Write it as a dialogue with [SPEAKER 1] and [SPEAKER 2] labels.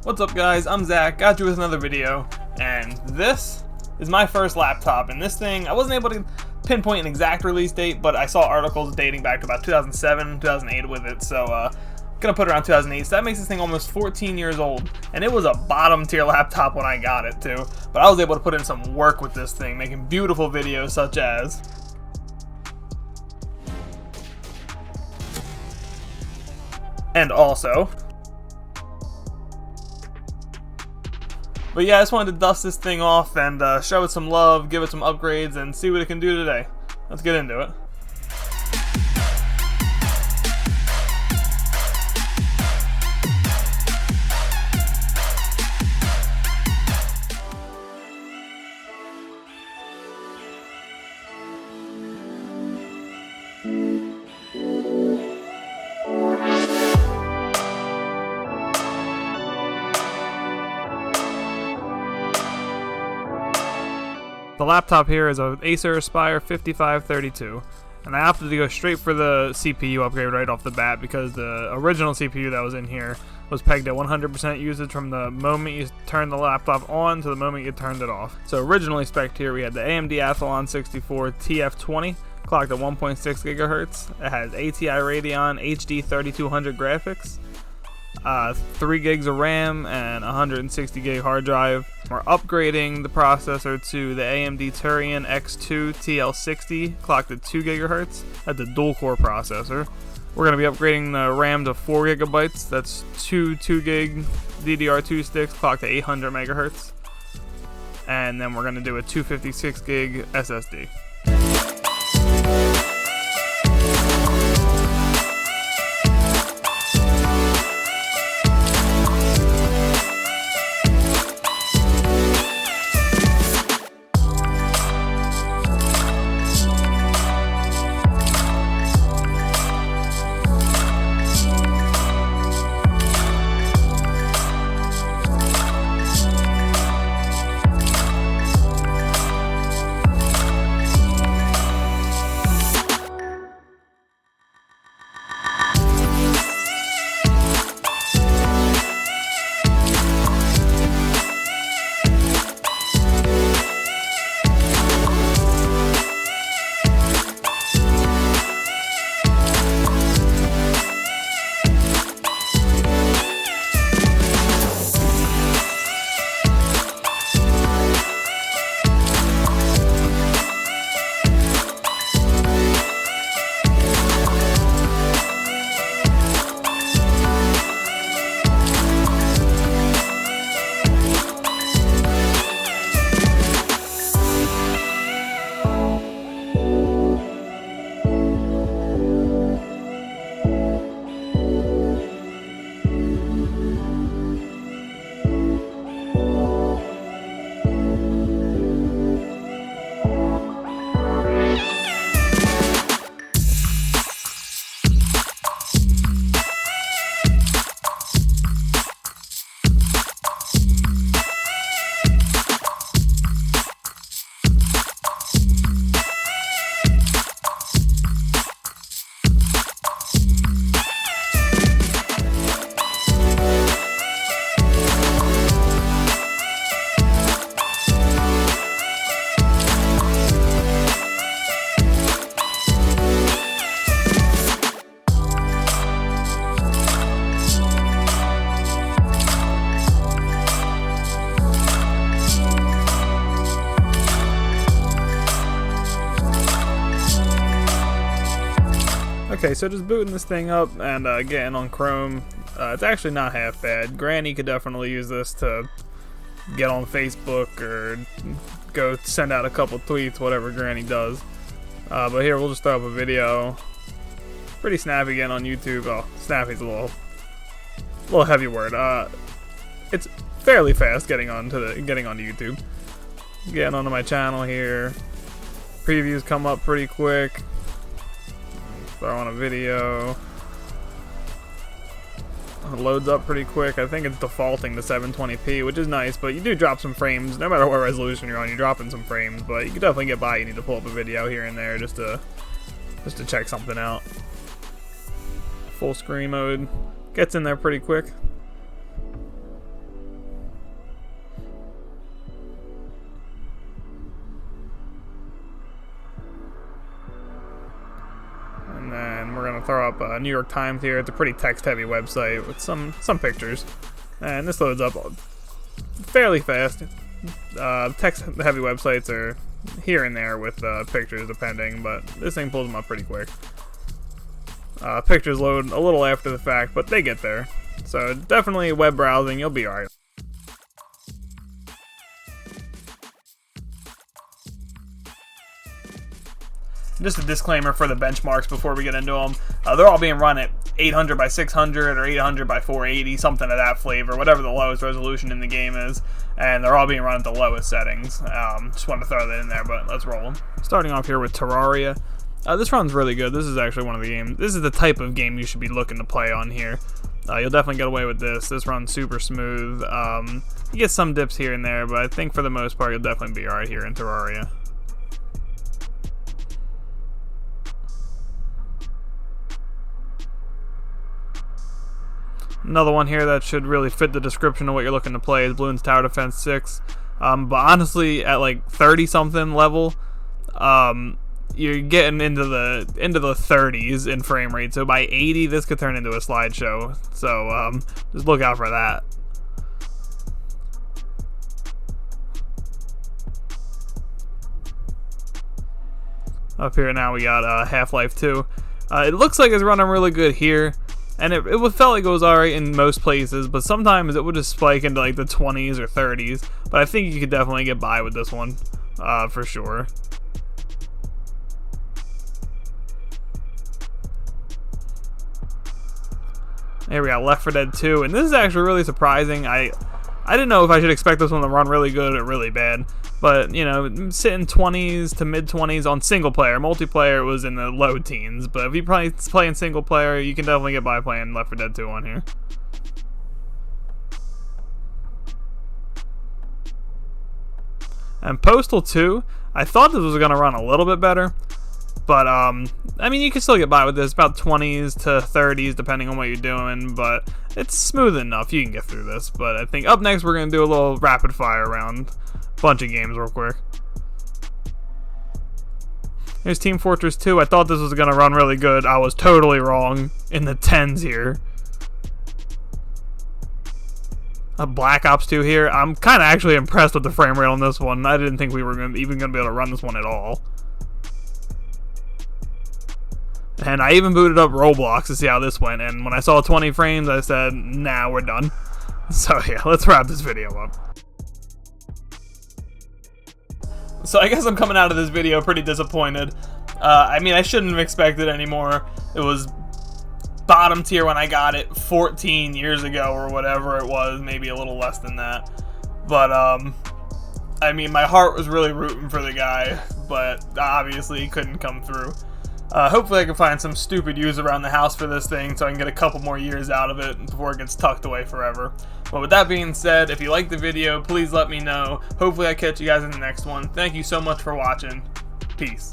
[SPEAKER 1] What's up guys, I'm Zach, got you with another video, and this is my first laptop, and this thing, I wasn't able to pinpoint an exact release date, but I saw articles dating back to about 2007, 2008 with it, so gonna put it around 2008, so that makes this thing almost 14 years old, and it was a bottom tier laptop when I got it too, but I was able to put in some work with this thing, making beautiful videos such as and also. But yeah, I just wanted to dust this thing off and show it some love, give it some upgrades, and see what it can do today. Let's get into it. The laptop here is an Acer Aspire 5532, and I opted to go straight for the CPU upgrade right off the bat because the original CPU that was in here was pegged at 100% usage from the moment you turned the laptop on to the moment you turned it off. So originally spec'd here we had the AMD Athlon 64 TF20 clocked at 1.6 gigahertz. It has ATI Radeon HD 3200 graphics, 3 gigs of RAM and 160 gig hard drive. We're upgrading the processor to the AMD Turion X2 TL60 clocked at 2 gigahertz. That's a dual core processor. We're going to be upgrading the RAM to 4 gigabytes. That's two 2 gig DDR2 sticks clocked at 800 megahertz. And then we're going to do a 256 gig SSD. Okay, so just booting this thing up and getting on Chrome, it's actually not half bad. Granny could definitely use this to get on Facebook or go send out a couple tweets, whatever Granny does. But here, we'll just throw up a video. Pretty snappy getting on YouTube. Oh, snappy's a little heavy word. It's fairly fast getting onto YouTube. Getting onto my channel here. Previews come up pretty quick. Throw on a video. It loads up pretty quick. I think it's defaulting to 720p, which is nice, but you do drop some frames. No matter what resolution you're on, you're dropping some frames, but you can definitely get by. You need to pull up a video here and there just to check something out. Full screen mode gets in there pretty quick. throw up New York Times here. It's a pretty text-heavy website with some pictures, and this loads up fairly fast. Text-heavy websites are here and there with pictures, depending, but this thing pulls them up pretty quick. Pictures load a little after the fact, but they get there. So definitely web browsing, you'll be alright. Just a disclaimer for the benchmarks before we get into them. They're all being run at 800 by 600 or 800 by 480, something of that flavor, whatever the lowest resolution in the game is. And they're all being run at the lowest settings. Just wanted to throw that in there, but let's roll them. Starting off here with Terraria. This runs really good. This is actually one of the games. This is the type of game you should be looking to play on here. You'll definitely get away with this. This runs super smooth. You get some dips here and there, but I think for the most part you'll definitely be alright here in Terraria. Another one here that should really fit the description of what you're looking to play is Bloons Tower Defense 6. But honestly, at like 30-something level, you're getting into the 30s in frame rate. So by 80, this could turn into a slideshow. So just look out for that. Up here now we got Half-Life 2. It looks like it's running really good here. And it felt like it was alright in most places, but sometimes it would just spike into like the 20s or 30s. But I think you could definitely get by with this one, for sure. Here we got Left 4 Dead 2, and this is actually really surprising. I didn't know if I should expect this one to run really good or really bad. But, you know, sitting 20s to mid-20s on single player. Multiplayer was in the low teens. But if you're playing single player, you can definitely get by playing Left 4 Dead 2 on here. And Postal 2, I thought this was going to run a little bit better. But, I mean, you can still get by with this. About 20s to 30s, depending on what you're doing. But it's smooth enough. You can get through this. But I think up next, we're going to do a little rapid fire round. Bunch of games real quick. Here's Team Fortress 2. I thought this was going to run really good. I was totally wrong in the 10s here. Black Ops 2 here. I'm kind of actually impressed with the frame rate on this one. I didn't think we were even going to be able to run this one at all. And I even booted up Roblox to see how this went. And when I saw 20 frames, I said, nah, we're done. So yeah, let's wrap this video up. So I guess I'm coming out of this video pretty disappointed. I mean, I shouldn't have expected any more. It was bottom tier when I got it 14 years ago or whatever it was, maybe a little less than that. But, I mean, my heart was really rooting for the guy, but obviously he couldn't come through. Hopefully I can find some stupid use around the house for this thing so I can get a couple more years out of it before it gets tucked away forever. But with that being said, if you liked the video, please let me know. Hopefully I catch you guys in the next one. Thank you so much for watching. Peace.